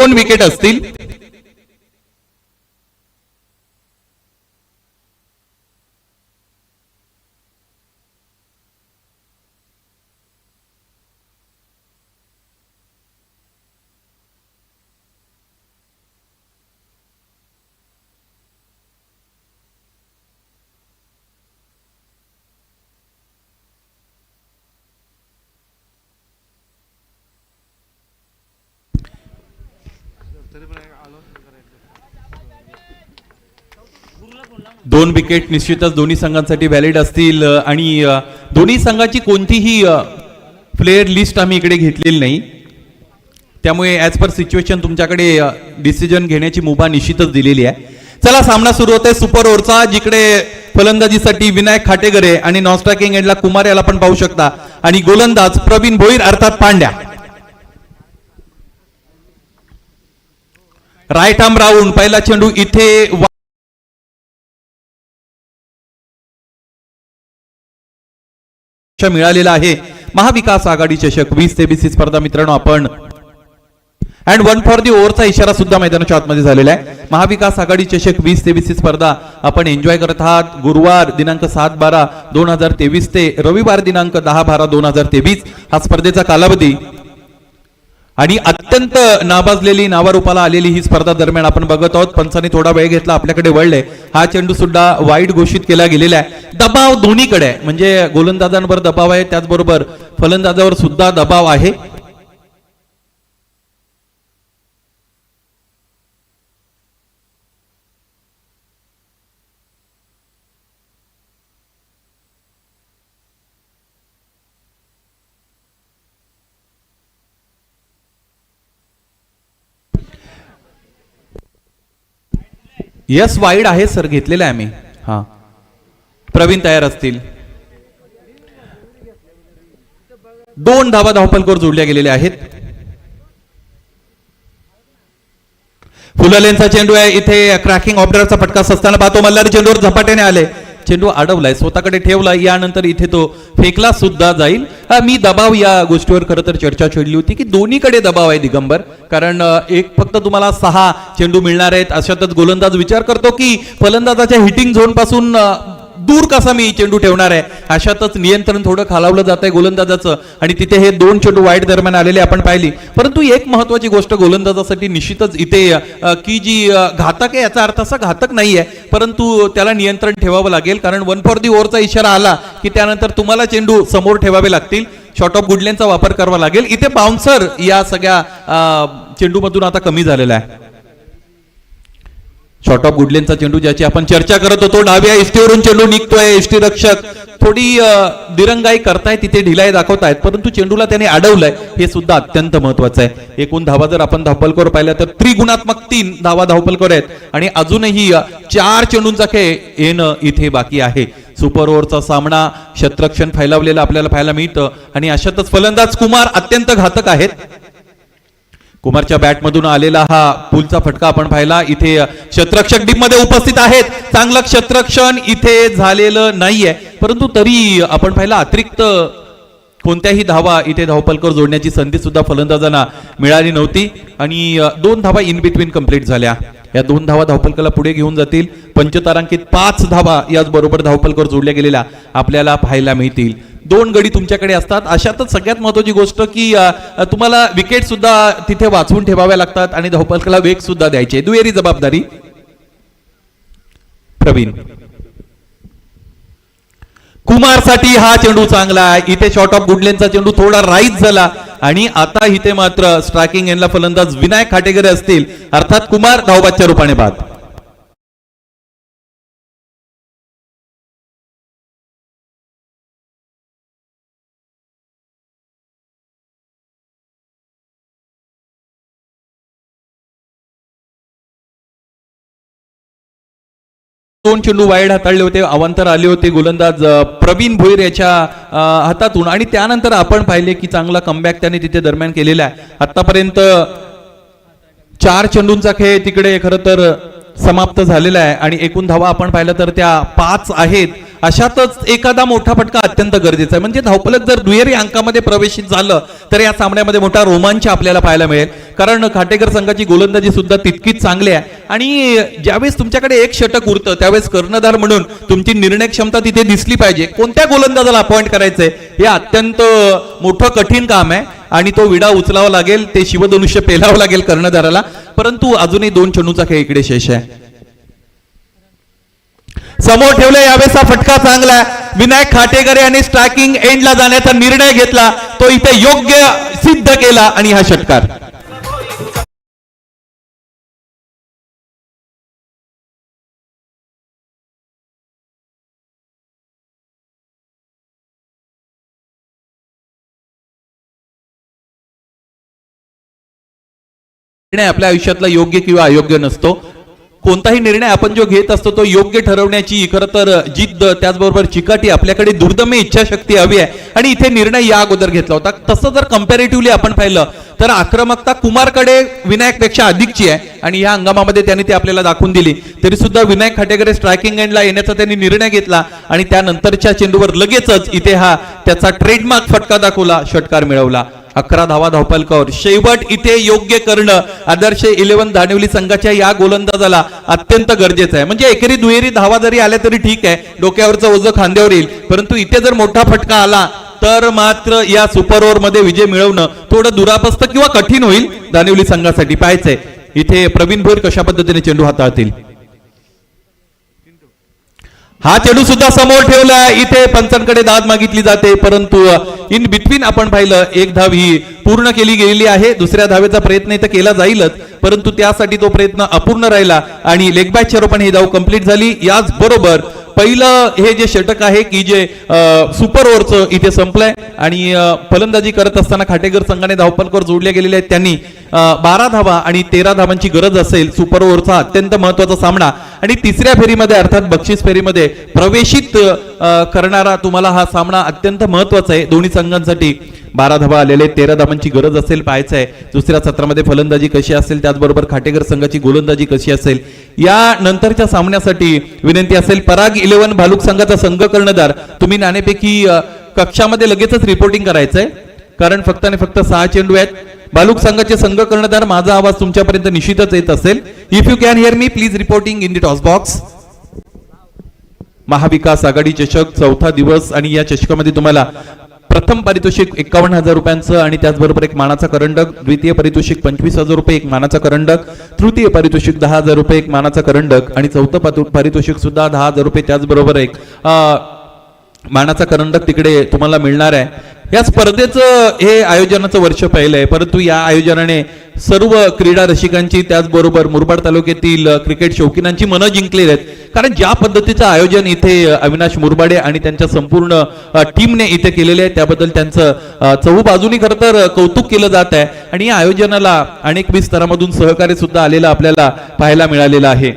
2 wicket असतील. दोन wicket निश्चितच दोन्ही संघांसाठी व्हॅलिड असतील आणि दोन्ही संघाची कोणतीही प्लेयर लिस्ट आम्ही इकडे घेतलेली नाही, त्यामुळे ॲज पर सिच्युएशन तुमच्याकडे डिसिजन घेण्याची मुभा निश्चितच दिलेली आहे. चला, सामना सुरू होतोय सुपर ओव्हरचा, जिकडे फलंदाजीसाठी विनायक खाटेगरे आणि नॉन स्ट्रायकिंग एंडला कुमार याला पण पाहू शकता आणि गोलंदाज प्रवीण भोईर अर्थात पांड्या. राईट आर्म राऊंड, पहिला चेंडू इथे मिळालेला आहे. महाविकास आघाडी चषक 2023 स्पर्धा मित्रांनो आपण अँड 1 फॉर दी ओव्हरचा इशारा सुद्धा मैदानाच्या आतमध्ये झालेला आहे. महाविकास आघाडी चषक 2023 स्पर्धा आपण एन्जॉय करत आहात. गुरुवार दिनांक 7/12/2023 ते रविवार दिनांक 10/12/2023 हा स्पर्धेचा कालावधी आणि अत्यंत नाबाजलेली नावारूपाला आलेली ही स्पर्धा दरम्यान आपण बघत आहोत. पंचांनी थोडा वेळ घेतला, आपल्याकडे वळले. हा चेंडू सुद्धा वाईड घोषित केला गेलेला आहे. दबाव दोन्हीकडे आहे, म्हणजे गोलंदाजांवर दबाव आहे, त्याचबरोबर फलंदाजावर सुद्धा दबाव आहे. यस, वाईड आहे सर, घेतलेला आहे आम्ही. हा, प्रवीण तयार असतील. 2 धावा धावपलकर जोडल्या गेलेल्या आहेत. फुललेंचा चेंडू आहे, इथे क्रॅकिंग ऑर्डरचा फटका असताना पाहतो मल्हारी चेंडूवर झपाट्याने आले. चेंडू अडवलाय, स्वतःकडे ठेवला, यानंतर इथे तो फेकला सुद्धा जाईल. मी दबाव या गोष्टीवर खरं तर चर्चा छेडली होती की दोन्हीकडे दबाव आहे दिगंबर, कारण एक फक्त तुम्हाला 6 चेंडू मिळणार आहेत. अशातच गोलंदाज विचार करतो की फलंदाजाच्या हिटिंग झोन पासून दूर कसा मी चेंडू ठेवणार आहे. अशातच नियंत्रण थोडं खालावलं जात आहे गोलंदाजाचं आणि तिथे हे 2 चेंडू वाईड दरम्यान आलेले आपण पाहिली. परंतु एक महत्वाची गोष्ट गोलंदाजासाठी निश्चितच इथे की जी घातक आहे, याचा अर्थ असा घातक नाही आहे, परंतु त्याला नियंत्रण ठेवावं लागेल, कारण 1 फॉर दी ओव्हरचा इशारा आला की त्यानंतर तुम्हाला चेंडू समोर ठेवावे लागतील. शॉर्ट ऑफ गुडलेनचा वापर करावा लागेल. इथे बाउन्सर या सगळ्या चेंडूमधून आता कमी झालेला आहे. शॉर्ट ऑफ गुडलेनचा चेंडू ज्याची आपण चर्चा करत होतो, डाव्या इष्टीवरून चेंडू निघतोय. इष्टी रक्षक थोडी दिरंगाई करतायत, तिथे ढिलाई दाखवतायत, परंतु चेंडूला त्याने अडवलंय, हे सुद्धा अत्यंत महत्वाचं आहे. एकूण धावा जर आपण धावपलकर पाहिल्या तर त्रिगुणात्मक 3 धावा धावपलकर आहेत आणि अजूनही 4 चेंडूंचा खेळ येणं इथे बाकी आहे. सुपर ओव्हरचा सामना शतरक्षण फैलावलेला आपल्याला पाहायला मिळतं आणि अशातच फलंदाज कुमार अत्यंत घातक आहेत. कुमारच्या बॅटमधून आलेला हा पुलचा फटका आपण पाहिला. इथे शतरक्षक डीप मध्ये उपस्थित आहेत. चांगलं क्षेत्ररक्षण इथे झालेलं नाहीये, परंतु तरी आपण पाहिला अतिरिक्त कोणत्याही धावा इथे धावपलकर जोडण्याची संधी सुद्धा फलंदाजांना मिळाली नव्हती आणि 2 धावा इन बिटवीन कंप्लीट झाल्या. या 2 धावा धावपलकरला पुढे घेऊन जातील. पंचतारांकित 5 धावा याचबरोबर धावपलकर जोडल्या गेलेल्या आपल्याला पाहायला मिळतील. 2 गडी तुमच्याकडे असतात. अशातच सगळ्यात महत्वाची गोष्ट की तुम्हाला विकेट सुद्धा तिथे वाचवून ठेवाव्या लागतात आणि धावपलकरला वेग सुद्धा द्यायचे, दुहेरी जबाबदारी. प्रवीण कुमारसाठी हा चेंडू चांगला आहे. इथे शॉर्ट ऑफ गुडलेनचा चेंडू थोडा राईज झाला आणि आता इथे मात्र स्ट्रायकिंग एंडला फलंदाज विनायक खाटेगरे असतील, अर्थात कुमार धावबादच्या रूपाने बाद. दोन चेंडू वाईड हाताळले होते, अवांतर आले होते गोलंदाज प्रवीण भोईर याच्या हातातून आणि त्यानंतर आपण पाहिले की चांगला कमबॅक त्याने तिथे दरम्यान केलेला आहे. आतापर्यंत 4 चेंडूंचा खेळ तिकडे खरं तर समाप्त झालेला आहे आणि एकूण धावा आपण पाहिलं तर त्या 5 आहेत अशातच एखादा मोठा फटका अत्यंत गरजेचा आहे. म्हणजे धावफलक जर दुहेरी अंकामध्ये प्रवेशित झालं तर या सामन्यामध्ये मोठा रोमांच आपल्याला पाहायला मिळेल. कारण खाटेकर संघाची गोलंदाजी सुद्धा तितकीच चांगली आहे आणि ज्यावेळेस तुमच्याकडे एक षटक उरतं त्यावेळेस कर्णधार म्हणून तुमची निर्णय क्षमता तिथे दिसली पाहिजे. कोणत्या गोलंदाजाला अपॉइंट करायचंय हे अत्यंत मोठं कठीण काम आहे आणि तो विडा उचलावा लागेल, ते शिवधनुष्य पेलावं लागेल कर्णधाराला. परंतु अजूनही 2 चेंडूचा खेळ इकडे शेष आहे. समोर ठेवले यावेळेस हा फटका चांगला आहे. विनायक खाटेकर यांनी स्ट्रायकिंग एंडला जाण्याचा निर्णय घेतला, तो इथे योग्य सिद्ध केला आणि हा षटकार. निर्णय आपल्या आयुष्यातला योग्य किंवा अयोग्य नसतो. कोणताही निर्णय आपण जो घेत असतो तो योग्य ठरवण्याची खरं तर जिद्द, त्याचबरोबर चिकाटी, आपल्याकडे दुर्दम्य इच्छाशक्ती हवी आहे आणि इथे निर्णय या अगोदर घेतला होता. तसं जर कंपॅरेटिव्हली आपण पाहिलं तर आक्रमकता कुमारकडे विनायकपेक्षा अधिकची आहे आणि या हंगामामध्ये त्यांनी ते आपल्याला दाखवून दिली. तरी सुद्धा विनायक खाटेकर स्ट्रायकिंग एंडला येण्याचा त्यांनी निर्णय घेतला आणि त्यानंतरच्या चेंडूवर लगेचच इथे हा त्याचा ट्रेडमार्क फटका दाखवला, षटकार मिळवला. 11 धावा धावफलकावर. शेवट इथे योग्य करणं आदर्श 11 धानिवली संघाच्या या गोलंदाजाला अत्यंत गरजेचं आहे. म्हणजे एकेरी दुहेरी धावा जरी आल्या तरी ठीक आहे, डोक्यावरचं ओझं खांद्यावर येईल, परंतु इथे जर मोठा फटका आला तर मात्र या सुपर ओव्हर मध्ये विजय मिळवणं थोडं दुरापस्त किंवा कठीण होईल धानिवली संघासाठी. पाहायचंय इथे प्रवीण भोईर कशा पद्धतीने चेंडू हाताळतील. हा चेंडू सुद्धा समोर ठेवला. इथे पंचांकडे दाद मागितली जाते, परंतु इन बिटवीन आपण पाहिलं एक धाव ही पूर्ण केली गेलेली आहे. दुसऱ्या धावेचा प्रयत्न इथं केला जाईलच, परंतु त्यासाठी तो प्रयत्न अपूर्ण राहिला आणि लेग बॅकच्या रूपाने ही धाव कंप्लीट झाली. याच बरोबर पहिलं हे जे षटक आहे की जे सुपर ओव्हरचं इथे संपलंय आणि फलंदाजी करत असताना खाटेकर संघाने धावफलकावर जोडले गेलेले आहेत. त्यांनी 12 धावा आणि 13 धावांची गरज असेल. सुपर ओव्हरचा अत्यंत महत्वाचा सामना आणि तिसऱ्या फेरीमध्ये अर्थात बक्षीस फेरीमध्ये प्रवेशित करणारा तुम्हाला हा सामना अत्यंत महत्वाचा आहे दोन्ही संघांसाठी. 12 धावा आलेले, 13 धावांची गरज असेल. पाहायचं आहे दुसऱ्या सत्रामध्ये फलंदाजी कशी असेल, त्याचबरोबर खाटेकर संघाची गोलंदाजी कशी असेल. या नंतरच्या सामन्यासाठी विनंती असेल पराग 11 भालुक संघाचा संघ कर्णधार, तुम्ही नाणेपैकी कक्षामध्ये लगेचच रिपोर्टिंग करायचंय, कारण फक्त आणि फक्त 6 चेंडू आहेत. भालुक संघाचे संघ कर्णधार, माझा आवाज तुमच्यापर्यंत निश्चितच येत असेल. If you can hear me please reporting in the toss box. महाविकास आघाडी चषक 4था दिवस आणि या चषकामध्ये तुम्हाला प्रथम पारितोषिक 51,000 रुपयांचं आणि त्याचबरोबर एक मानाचा करंडक, द्वितीय पारितोषिक 25,000 रुपये एक मानाचा करंडक, तृतीय पारितोषिक 10,000 रुपये एक मानाचा करंडक आणि चौथं पारितोषिक सुद्धा 10,000 रुपये, त्याचबरोबर एक मानाचा करंडक तिकडे तुम्हाला मिळणार आहे. या स्पर्धेचं हे आयोजनाचं वर्ष पहिलं आहे, परंतु या आयोजनाने सर्व क्रीडा रसिकांची त्याचबरोबर मुरबाड तालुक्यातील क्रिकेट शौकीनांची मनं जिंकलेली आहेत. कारण ज्या पद्धतीचं आयोजन इथे अविनाश मुरबाडे आणि त्यांच्या संपूर्ण टीमने इथे केलेले आहे त्याबद्दल त्यांचं चहूबाजूनी खरं तर कौतुक केलं जात आहे आणि या आयोजनाला अनेक स्तरामधून सहकार्य सुद्धा आलेलं आपल्याला पाहायला मिळालेलं आहे.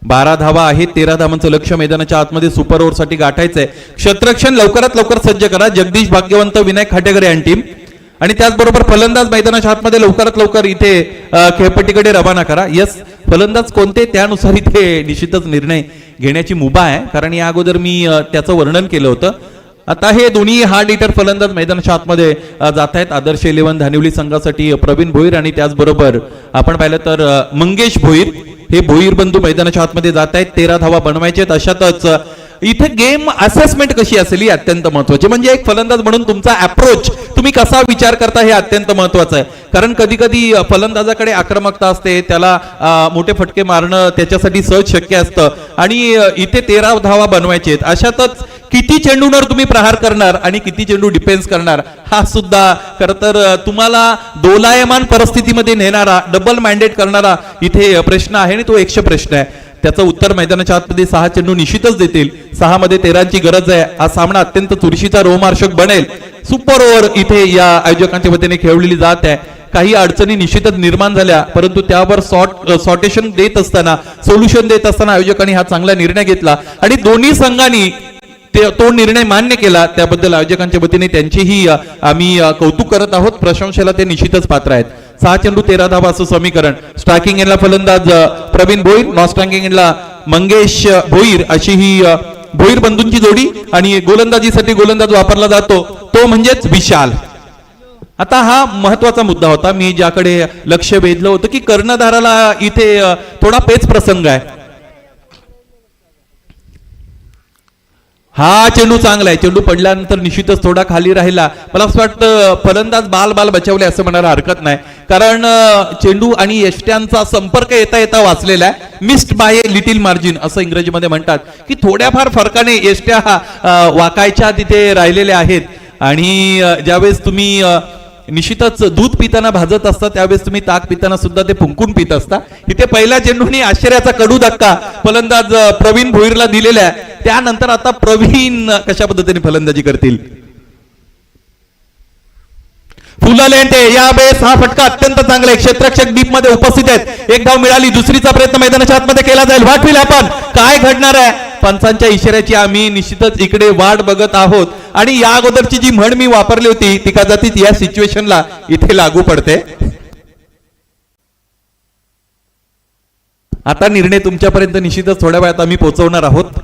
12 धावा आहेत, 13 धावांचं लक्ष मैदानाच्या आतमध्ये सुपर ओव्हर साठी गाठायचंय. क्षेत्ररक्षण लवकरात लवकर सज्ज करा, जगदीश भाग्यवंत, विनायक खाटेकर यांची टीम आणि त्याचबरोबर फलंदाज मैदानाच्या आतमध्ये लवकरात लवकर इथे खेळपट्टीकडे रवाना करा. यस, फलंदाज कोणते त्यानुसार इथे निश्चितच निर्णय घेण्याची मुभा आहे, कारण या अगोदर मी त्याचं वर्णन केलं होतं. आता हे दोन्ही हार्ड हिटर फलंदाज मैदानाच्या आतमध्ये जात आहेत. आदर्श 11 धानिवली संघासाठी प्रवीण भोईर आणि त्याचबरोबर आपण पाहिलं तर मंगेश भोईर, हे भोईर बंधू मैदानाच्या आतमध्ये जात आहेत. 13 धावा बनवायचे आहेत. अशातच इथे गेम असेसमेंट कशी असेल ही अत्यंत महत्वाची. म्हणजे एक फलंदाज म्हणून तुमचा अप्रोच, तुम्ही कसा विचार करता हे अत्यंत महत्वाचं आहे. कारण कधी कधी फलंदाजाकडे आक्रमकता असते, त्याला मोठे फटके मारणं त्याच्यासाठी सहज शक्य असतं आणि इथे 13 धावा बनवायचे आहेत. अशातच किती चेंडूंवर तुम्ही प्रहार करणार आणि किती चेंडू डिफेन्स करणार हा सुद्धा खरं तर तुम्हाला दोलायमान परिस्थितीमध्ये नेणारा, डबल मॅन्डेट करणारा इथे प्रश्न आहे आणि तो 100 प्रश्न आहे. त्याचं उत्तर मैदानाच्या आतमध्ये 6 चेंडू निश्चितच देतील. 6 मध्ये 13ची गरज आहे. हा सामना अत्यंत चुरशीचा रोमहर्षक बनेल. सुपर ओव्हर इथे या आयोजकांच्या वतीने खेळवलेली जात आहे. काही अडचणी निश्चितच निर्माण झाल्या, परंतु त्यावर सॉर्टेशन देत असताना, सोल्युशन देत असताना आयोजकांनी हा चांगला निर्णय घेतला आणि दोन्ही संघांनी तो निर्णय मान्य केला. त्याबद्दल आयोजकांच्या वतीने त्यांचेही आम्ही कौतुक करत आहोत. प्रशंसेला ते निश्चितच पात्र आहेत. 6 चेंडू 13 धावा असं समीकरण. स्ट्रायकिंग एंडला फलंदाज प्रवीण भोईर, नॉन स्ट्रायकिंग एंडला मंगेश भोईर अशी ही भोईर बंधूंची जोडी आणि गोलंदाजीसाठी गोलंदाज वापरला जातो तो म्हणजेच विशाल. आता हा महत्वाचा मुद्दा होता, मी ज्याकडे लक्ष वेधलं होतं की कर्णधाराला इथे थोडा पेच प्रसंग आहे. हा चेंडू चांगला आहे, चेंडू पडल्यानंतर निश्चितच थोडा खाली राहिला. मला असं वाटतं फलंदाज बाल बचावले असं म्हणायला हरकत नाही, कारण चेंडू आणि यष्ट्यांचा संपर्क येता येता वाचलेला आहे. मिस्ड बाय लिटिल मार्जिन असं इंग्रजीमध्ये म्हणतात की थोड्याफार फरकाने यष्ट्या वाकायच्या तिथे राहिलेल्या आहेत. आणि ज्यावेळेस तुम्ही निश्चितच दूध पिताना भाजत असता त्यावेळेस तुम्ही ताक पिताना सुद्धा ते फुंकून पित असता. इथे पहिल्या चेंडूने आश्चर्याचा कडू धक्का फलंदाज प्रवीण भोईरला दिलेला आहे. त्यानंतर आता प्रवीण कशा पद्धतीने फलंदाजी करतील. फुलालेंटे यावेळेस हा फटका अत्यंत चांगला आहे, क्षेत्ररक्षक डीप मध्ये उपस्थित आहेत. एक धाव मिळाली, दुसरीचा प्रयत्न मैदानाच्या आतमध्ये केला जाईल. वाट होईल आपण काय घडणार आहे. पंचांच्या इशाऱ्याची आम्ही निश्चितच इकडे वाट बघत आहोत आणि या अगोदरची जी म्हण मी वापरली होती ती कदाचित या सिच्युएशनला इथे लागू पडते. आता निर्णय तुमच्यापर्यंत निश्चितच थोड्या वेळात आम्ही पोहोचवणार आहोत.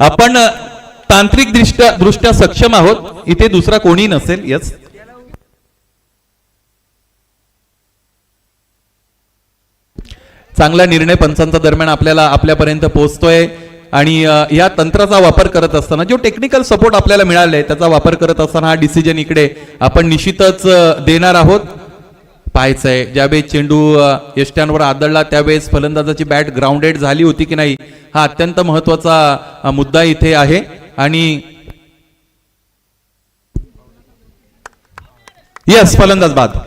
आपण तांत्रिक दृष्ट्या सक्षम आहोत, इथे दुसरा कोणी नसेल. यस, चांगला निर्णय पंचांचा दरम्यान आपल्यापर्यंत पोहोचतोय. आणि या तंत्राचा वापर करत असताना जो टेक्निकल सपोर्ट आपल्याला मिळालाय त्याचा वापर करत असताना हा डिसिजन इकडे आपण निश्चितच देणार आहोत. पाहायचंय ज्यावेळेस चेंडू यष्ट्यांवर आदळला त्यावेळेस फलंदाजाची बॅट ग्राउंडेड झाली होती की नाही, हा अत्यंत महत्वाचा मुद्दा इथे आहे. आणि यस, फलंदाज बाद.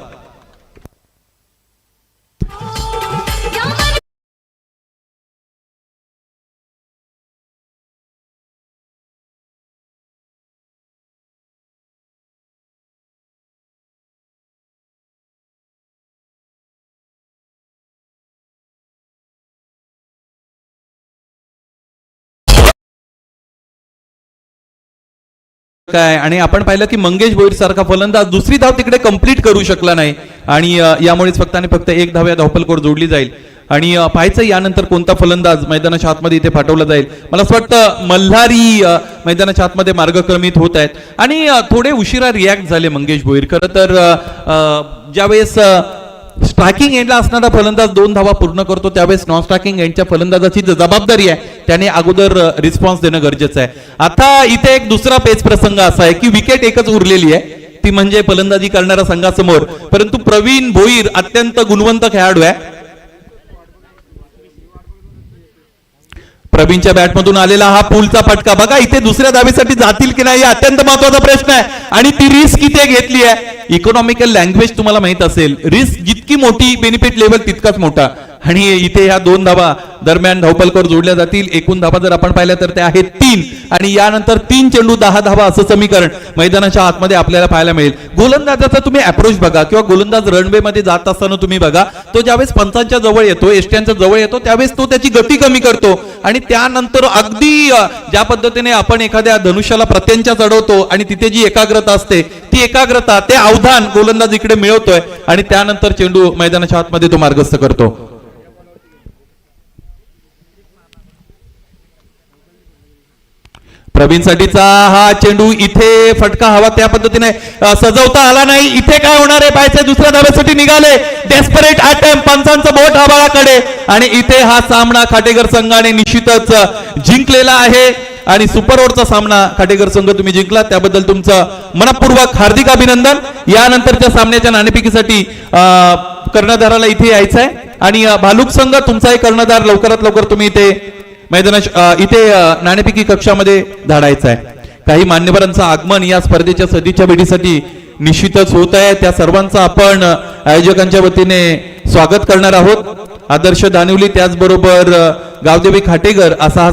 काय आणि आपण पाहिलं की मंगेश भोईर सारखा फलंदाज दुसरी धाव तिकडे कंप्लीट करू शकला नाही आणि यामुळेच फक्त आणि फक्त एक धाव या धावफलकावर जोडली जाईल. आणि पाहायचं यानंतर कोणता फलंदाज मैदानाच्या आतमध्ये इथे पाठवला जाईल. मला असं वाटतं मल्हारी मैदानाच्या आतमध्ये मार्गक्रमित होत आहेत आणि थोडे उशिरा रिॲक्ट झाले मंगेश भोईर. खरं तर ज्यावेळेस स्ट्रायकिंग एंडला असणारा फलंदाज 2 धावा पूर्ण करतो त्यावेळेस नॉन स्ट्रायकिंग एंडच्या फलंदाजाची जबाबदारी आहे त्याने अगोदर रिस्पॉन्स देणं गरजेचं आहे. आता इथे एक दुसरा पेच प्रसंग असा आहे की विकेट एकच उरलेली आहे, ती म्हणजे फलंदाजी करणाऱ्या संघासमोर. परंतु प्रवीण भोईर अत्यंत गुणवंत खेळाडू आहे. प्रवीणच्या बॅटमधून आलेला हा पुलचा फटका बघा, इथे दुसऱ्या धावेसाठी जातील की नाही अत्यंत महत्वाचा प्रश्न आहे. आणि ती रिस्क इथे घेतली आहे. इकॉनॉमिकल लँग्वेज तुम्हाला माहित असेल, रिस्क जितकी मोठी बेनिफिट लेवल तितकाच मोठा. आणि इथे ह्या 2 धावा दरम्यान धावफलकावर जोडल्या जातील. एकूण धावा जर आपण पाहिल्या तर त्या आहेत 3 आणि यानंतर 3 चेंडू 10 धावा असं समीकरण मैदानाच्या आतमध्ये आपल्याला पाहायला मिळेल. गोलंदाजाचा तुम्ही अप्रोच बघा किंवा गोलंदाज रनवे मध्ये जात असताना तुम्ही बघा, तो ज्यावेळेस पंचांच्या जवळ येतो, यष्ट्यांच्या जवळ येतो त्यावेळेस तो त्याची गती कमी करतो आणि त्यानंतर अगदी ज्या पद्धतीने आपण एखाद्या धनुष्याला प्रत्यंच्या चढवतो आणि तिथे जी एकाग्रता असते ती एकाग्रता ते अवधान गोलंदाज इकडे मिळवतोय आणि त्यानंतर चेंडू मैदानाच्या आतमध्ये तो मार्गस्थ करतो. प्रवीणसाठीचा हा चेंडू इथे फटका हवा त्या पद्धतीने सजवता आला नाही. इथे काय होणार आहे पाहायचं, दुसऱ्या धावेसाठी निघाले. डेस्परेट अटेम्प्ट, पंचांचं बोट आभाळाकडे आणि इथे हा सामना खाटेकर संघाने निश्चितच जिंकलेला आहे. आणि सुपर ओव्हरचा सामना खाटेकर संघ तुम्ही जिंकला, त्याबद्दल तुमचं मनपूर्वक हार्दिक अभिनंदन. यानंतरच्या सामन्याच्या नाणेफेकीसाठी कर्णधाराला इथे यायचं आहे आणि भालुक संघ तुमचाही कर्णधार लवकरात लवकर तुम्ही इथे मैदानाच्या इथे नाणेफेकी कक्षामध्ये धाडायचं आहे. काही मान्यवरांचं आगमन या स्पर्धेच्या सदिच्छा भेटीसाठी निश्चितच होत आहे. त्या सर्वांचं आपण आयोजकांच्या वतीने स्वागत करणार आहोत. आदर्श दानिवली त्याचबरोबर गावदेवी खाटेकर असा हा